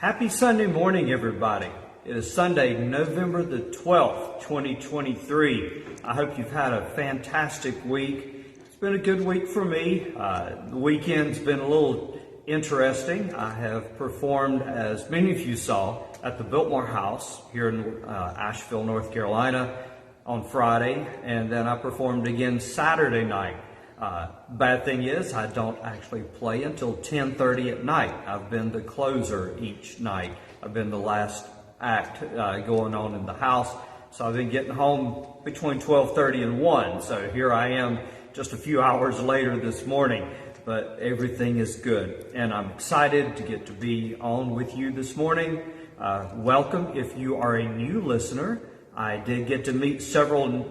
Happy Sunday morning, everybody. It is Sunday, November the 12th, 2023. I hope you've had a fantastic week. It's been a good week for me. The weekend's been a little interesting. I have performed, as many of you saw, at the Biltmore House here in Asheville, North Carolina on Friday, and then I performed again Saturday night. Bad thing is, I don't actually play until 10:30 at night. I've been the closer each night. I've been the last act going on in the house. So I've been getting home between 12:30 and 1. So here I am just a few hours later this morning. But everything is good. And I'm excited to get to be on with you this morning. Welcome if you are a new listener. I did get to meet several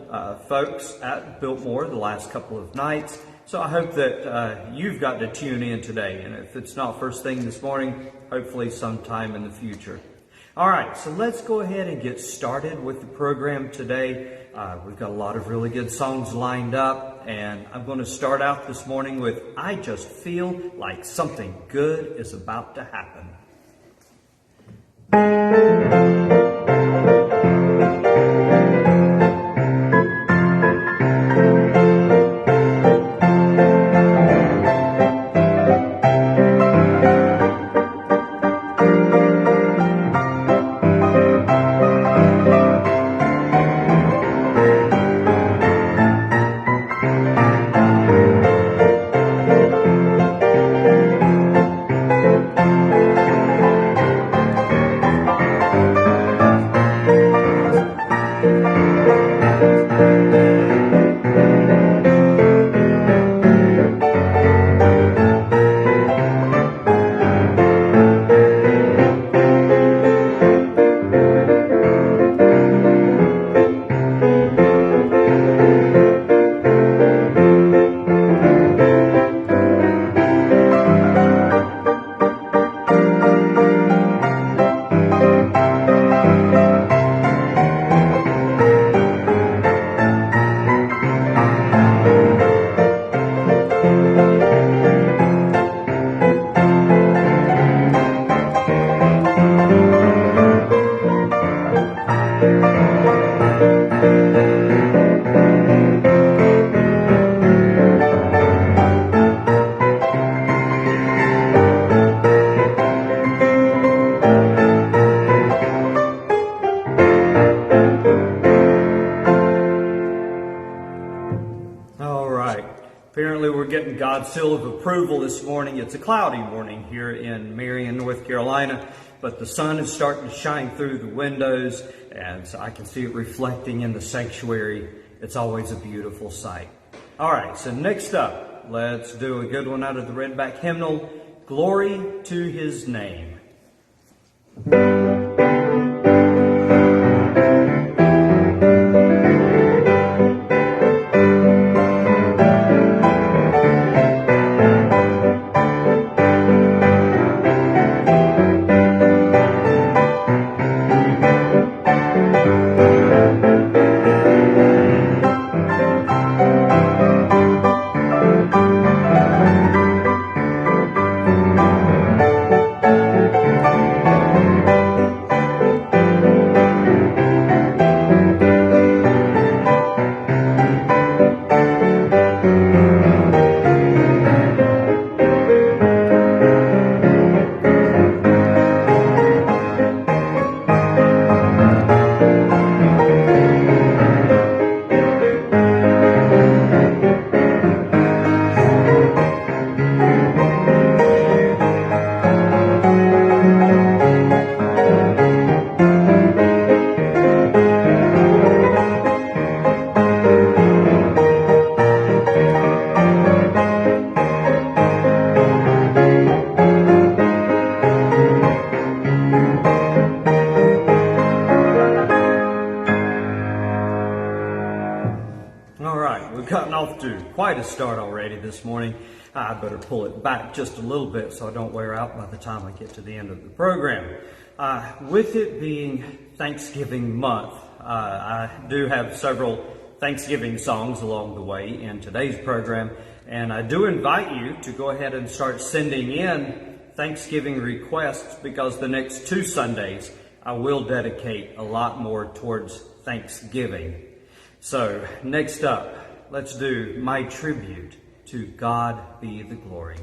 folks at Biltmore the last couple of nights, so I hope that you've got to tune in today, and if it's not first thing this morning, hopefully sometime in the future. All right, so let's go ahead and get started with the program today. We've got a lot of really good songs lined up, and I'm going to start out this morning with I Just Feel Like Something Good Is About to Happen. God's seal of approval this morning. It's a cloudy morning here in Marion, North Carolina, but the sun is starting to shine through the windows, and so I can see it reflecting in the sanctuary. It's always a beautiful sight. All right, so next up, let's do a good one out of the Redback hymnal, Glory to His Name. Quite a start already this morning. I better pull it back just a little bit so I don't wear out by the time I get to the end of the program. With it being Thanksgiving month, I do have several Thanksgiving songs along the way in today's program, and I do invite you to go ahead and start sending in Thanksgiving requests because the next 2 Sundays I will dedicate a lot more towards Thanksgiving. So next up, let's do my tribute to God be the glory.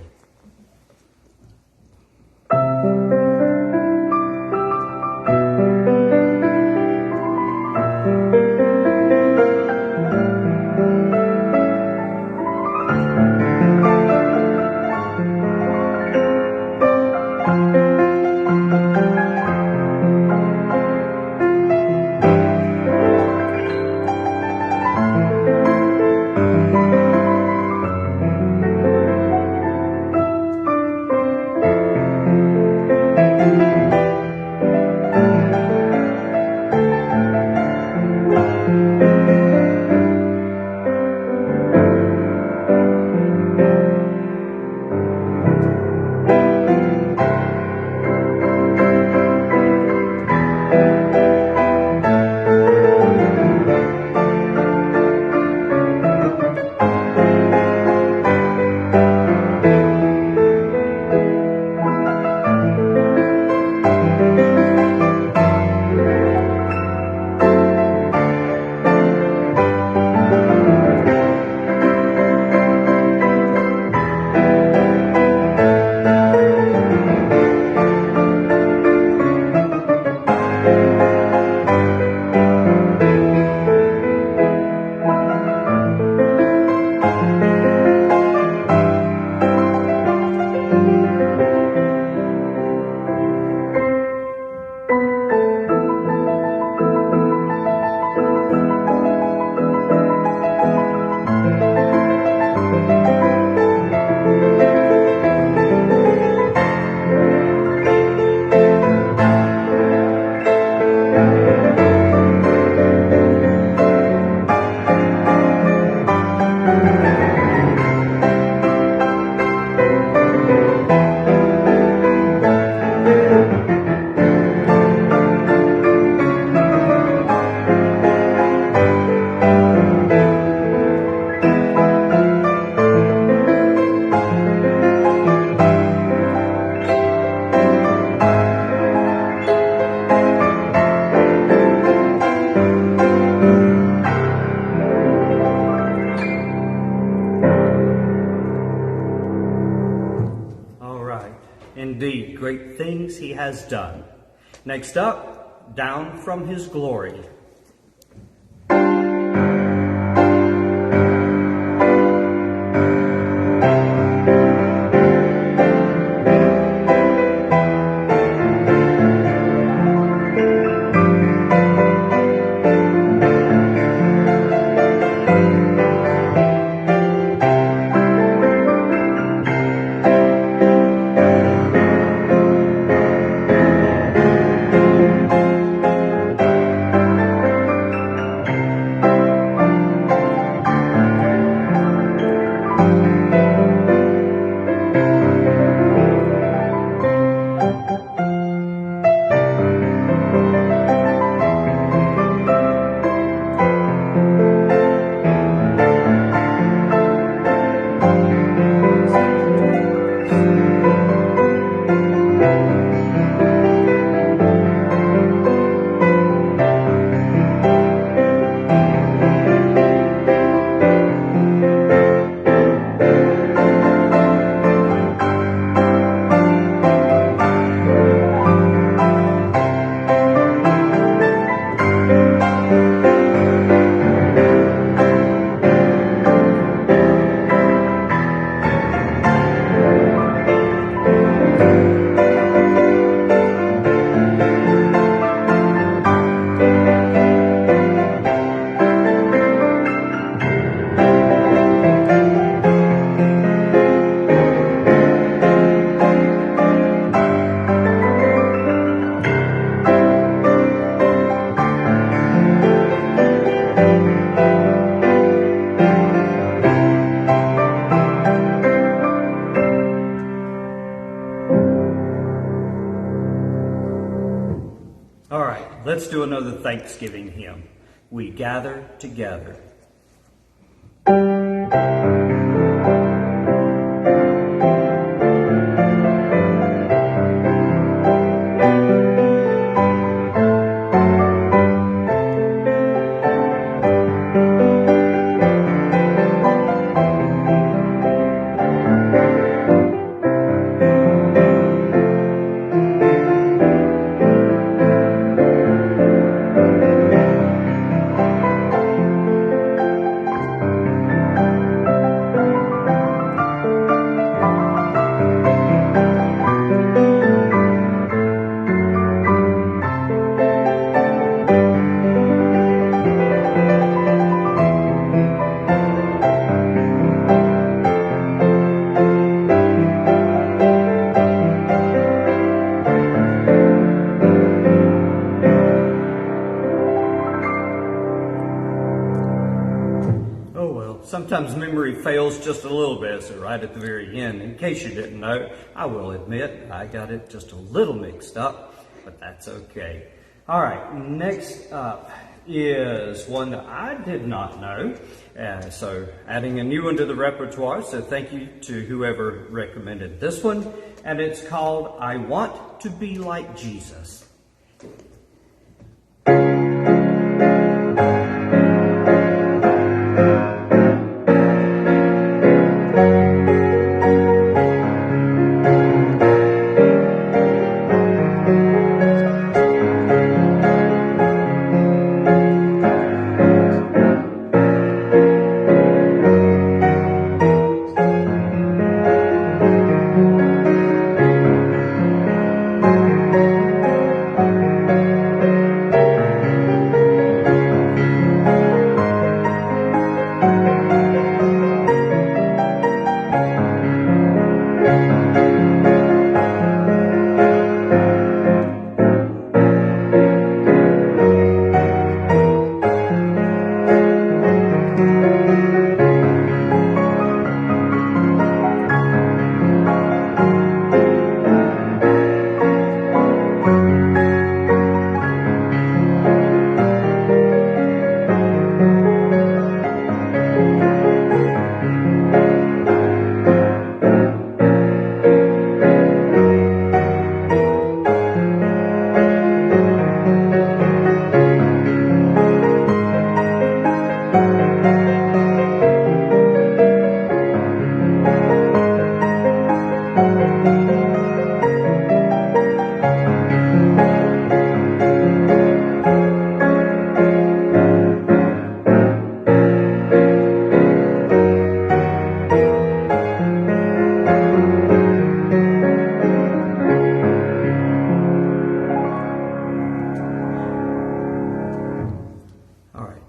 Indeed, great things he has done. Next up, Down from His Glory. All right, let's do another Thanksgiving hymn. We gather together. sometimes memory fails just a little bit, so right at the very end. In case you didn't know, I will admit I got it just a little mixed up, but that's okay. All right, next up is one that I did not know, so adding a new one to the repertoire, so thank you to whoever recommended this one, and it's called I Want to Be Like Jesus.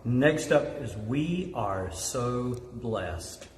Next up is We Are So Blessed.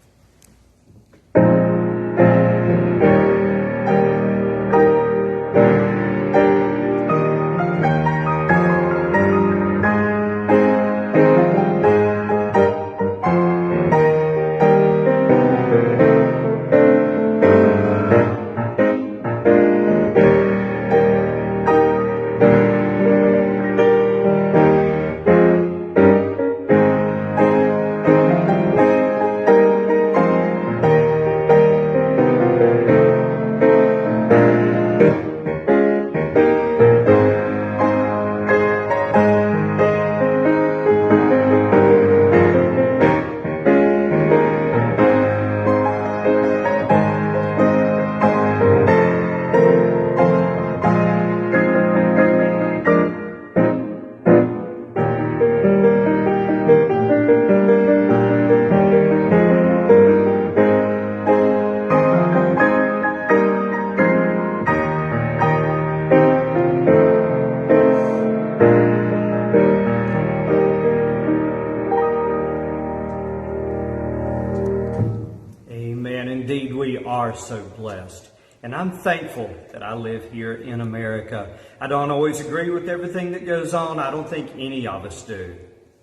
Indeed, we are so blessed. And I'm thankful that I live here in America. I don't always agree with everything that goes on. I don't think any of us do.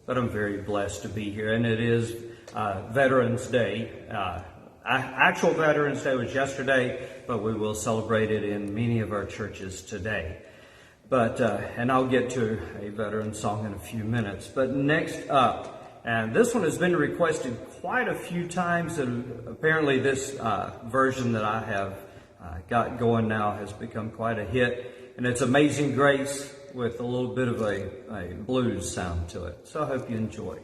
But I'm very blessed to be here. And it is Veterans Day. Actual Veterans Day was yesterday, but we will celebrate it in many of our churches today. But and I'll get to a veteran song in a few minutes. But next up, and this one has been requested quite a few times, and apparently this version that I have got going now has become quite a hit. And it's Amazing Grace with a little bit of a blues sound to it. So I hope you enjoy.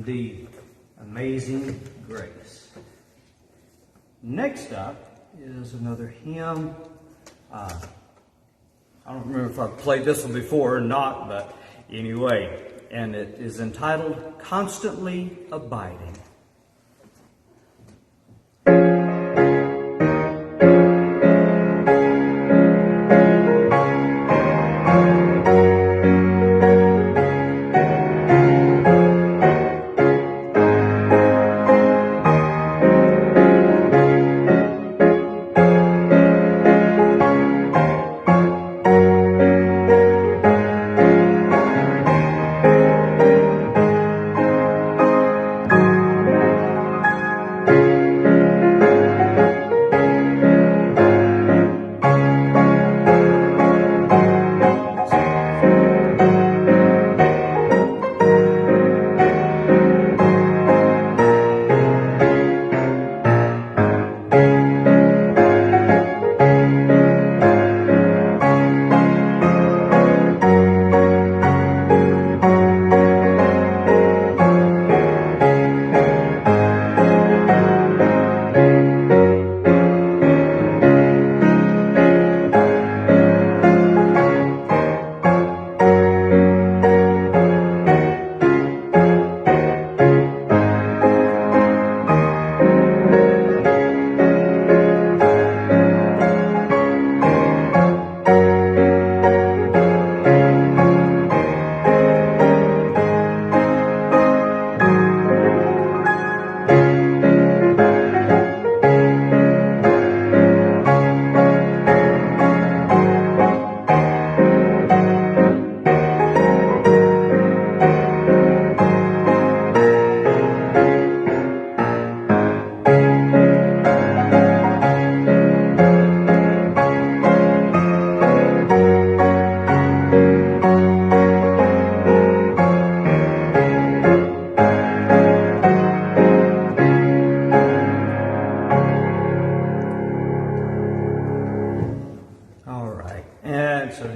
indeed Amazing Grace. Next up is another hymn. I don't remember if I've played this one before or not, but anyway, and it is entitled Constantly Abiding.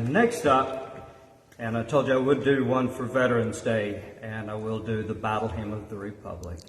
Next up, and I told you I would do one for Veterans Day, and I will do the Battle Hymn of the Republic.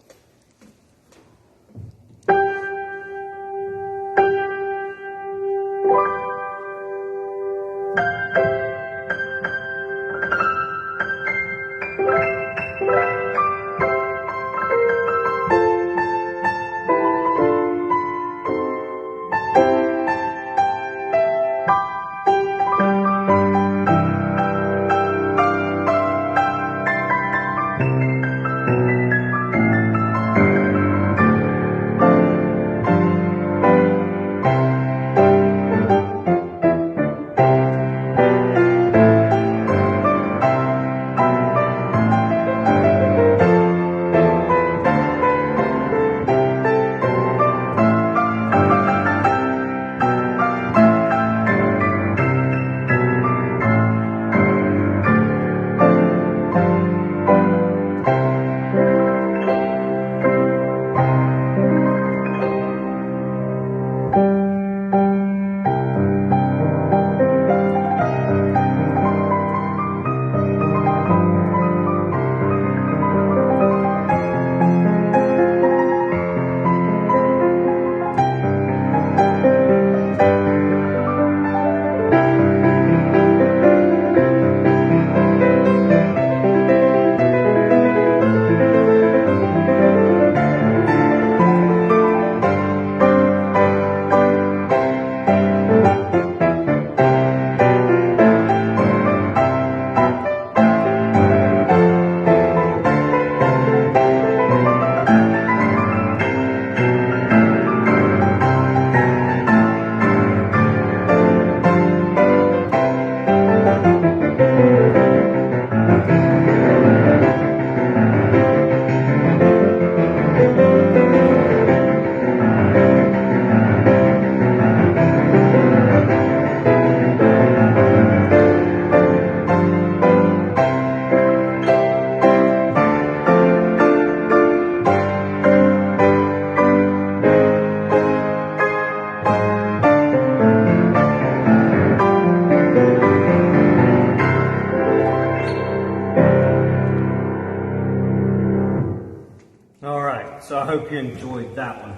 so I hope you enjoyed that one.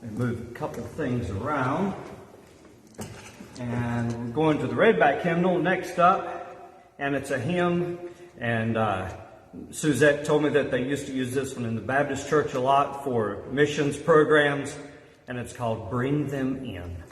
We move a couple things around. And we're going to the Redback hymnal next up. And it's a hymn. And Suzette told me that they used to use this one in the Baptist church a lot for missions programs. And it's called Bring Them In.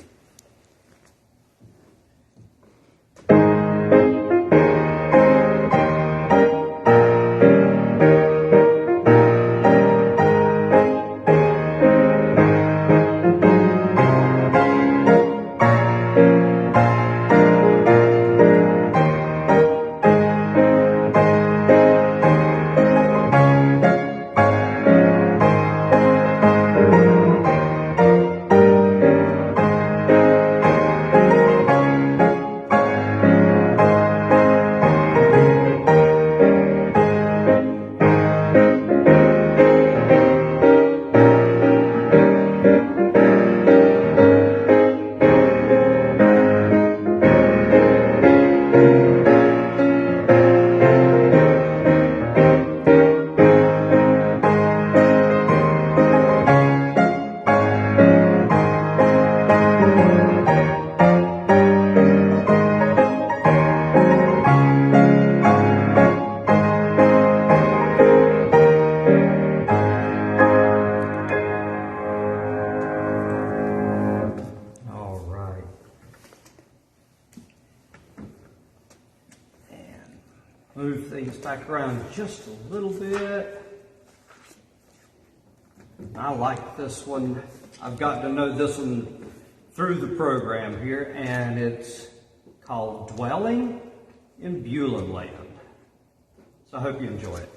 Move things back around just a little bit. I like this one. I've gotten to know this one through the program here, and it's called Dwelling in Beulah Land. So I hope you enjoy it.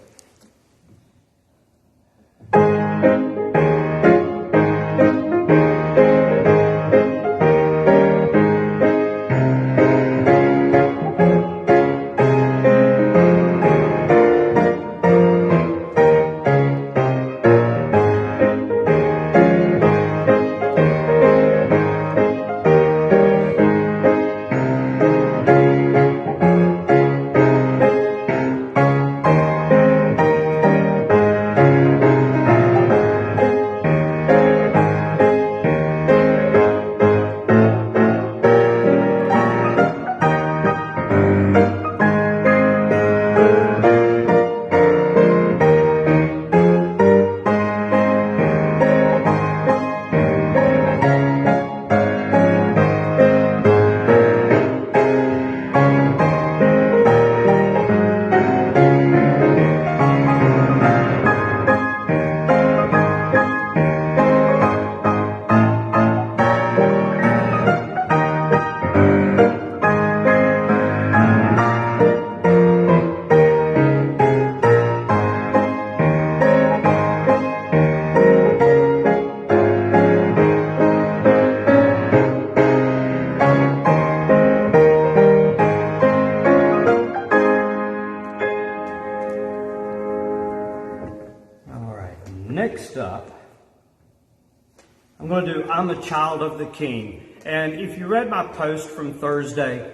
Next up, I'm going to do I'm a Child of the King. And if you read my post from Thursday,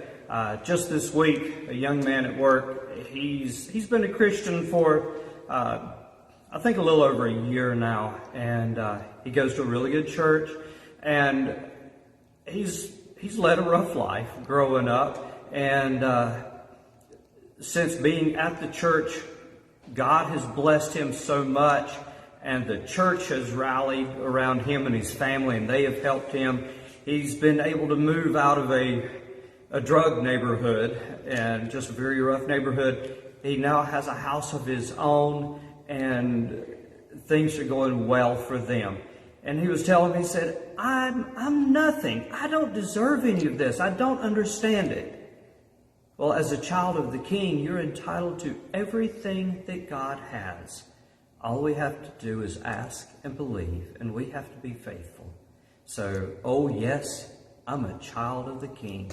just this week, a young man at work, he's been a Christian for, I think a little over a year now. And he goes to a really good church. And he's led a rough life growing up. And since being at the church, God has blessed him so much. And the church has rallied around him and his family, and they have helped him. He's been able to move out of a drug neighborhood, and just a very rough neighborhood. He now has a house of his own, and things are going well for them. And he was telling me, he said, I'm nothing. I don't deserve any of this. I don't understand it. Well, as a child of the King, you're entitled to everything that God has. All we have to do is ask and believe, and we have to be faithful. So, oh yes, I'm a child of the King.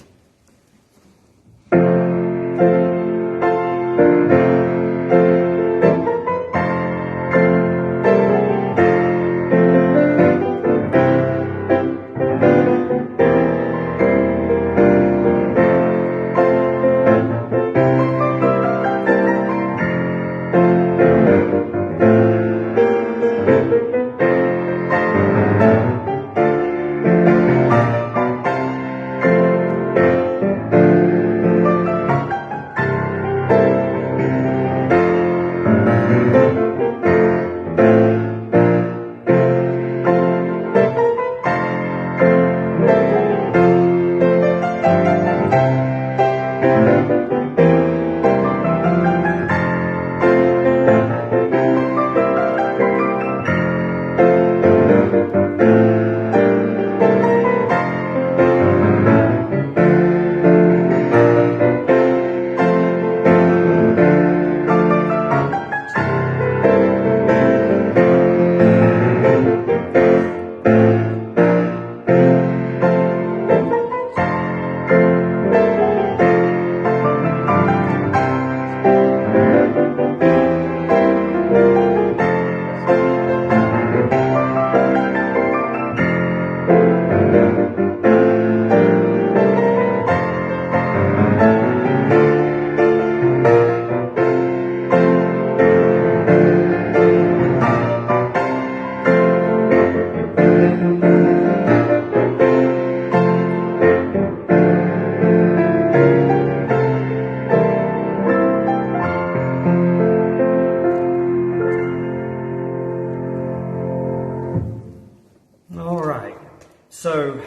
So,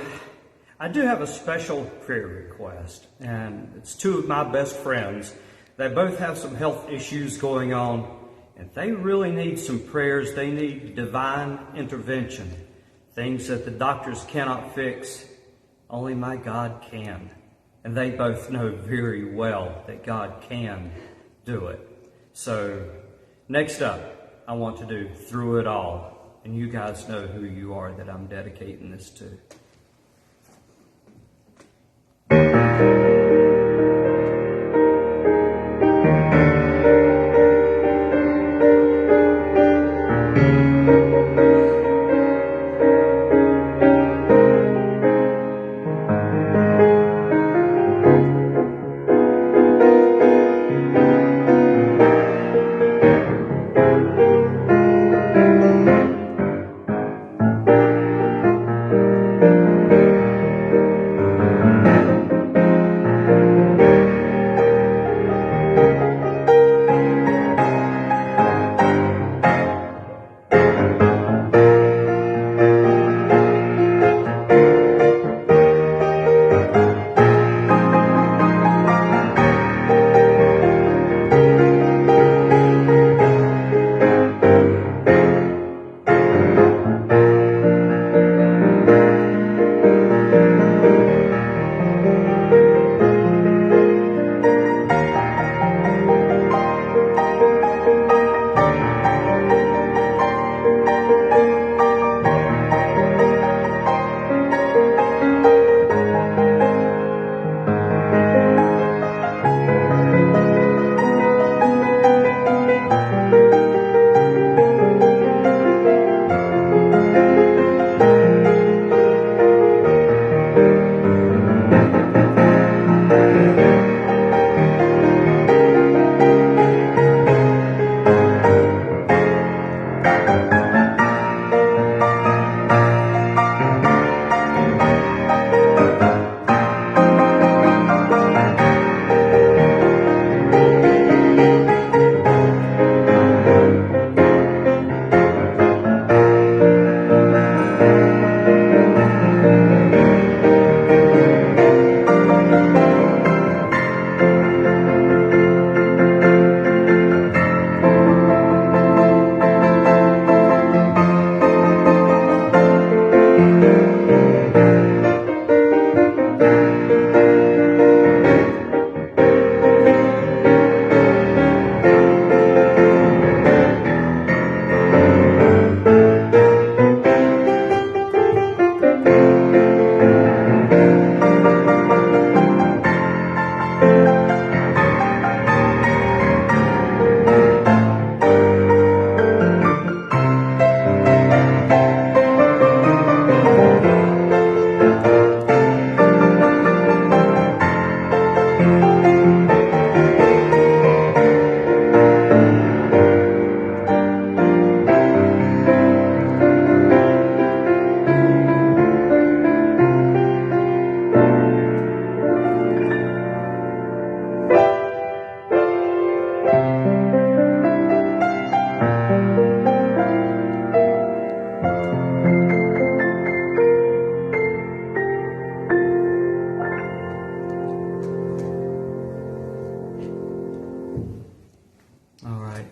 I do have a special prayer request, and it's two of my best friends. They both have some health issues going on, and they really need some prayers. They need divine intervention, things that the doctors cannot fix. Only my God can. And they both know very well that God can do it. So, next up, I want to do Through It All. And you guys know who you are that I'm dedicating this to.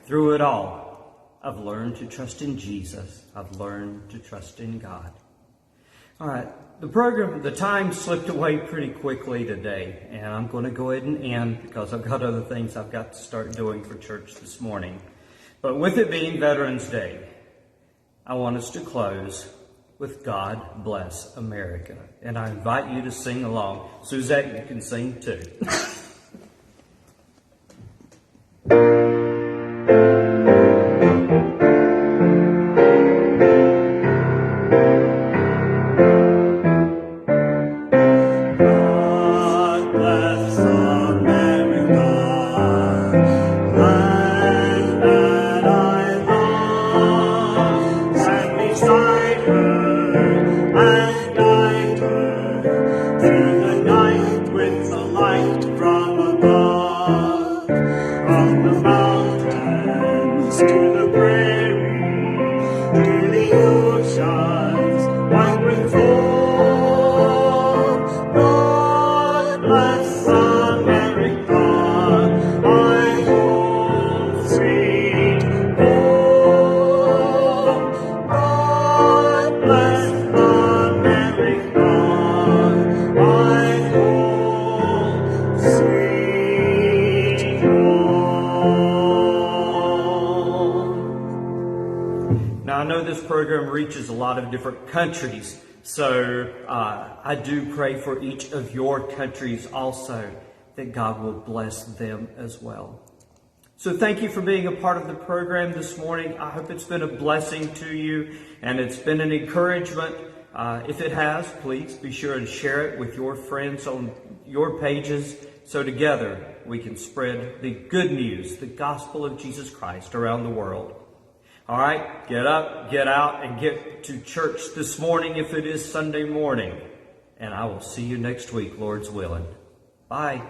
Through it all, I've learned to trust in Jesus. I've learned to trust in God. All right, the time slipped away pretty quickly today, and I'm going to go ahead and end because I've got other things I've got to start doing for church this morning. But with it being Veterans Day, I want us to close with God Bless America. And I invite you to sing along. Suzette, you can sing too. To the oceans, white with foam. Now, I know this program reaches a lot of different countries, so I do pray for each of your countries also, that God will bless them as well. So thank you for being a part of the program this morning. I hope it's been a blessing to you and it's been an encouragement. If it has, please be sure and share it with your friends on your pages so together we can spread the good news, the gospel of Jesus Christ around the world. All right, get up, get out, and get to church this morning if it is Sunday morning. And I will see you next week, Lord's willing. Bye.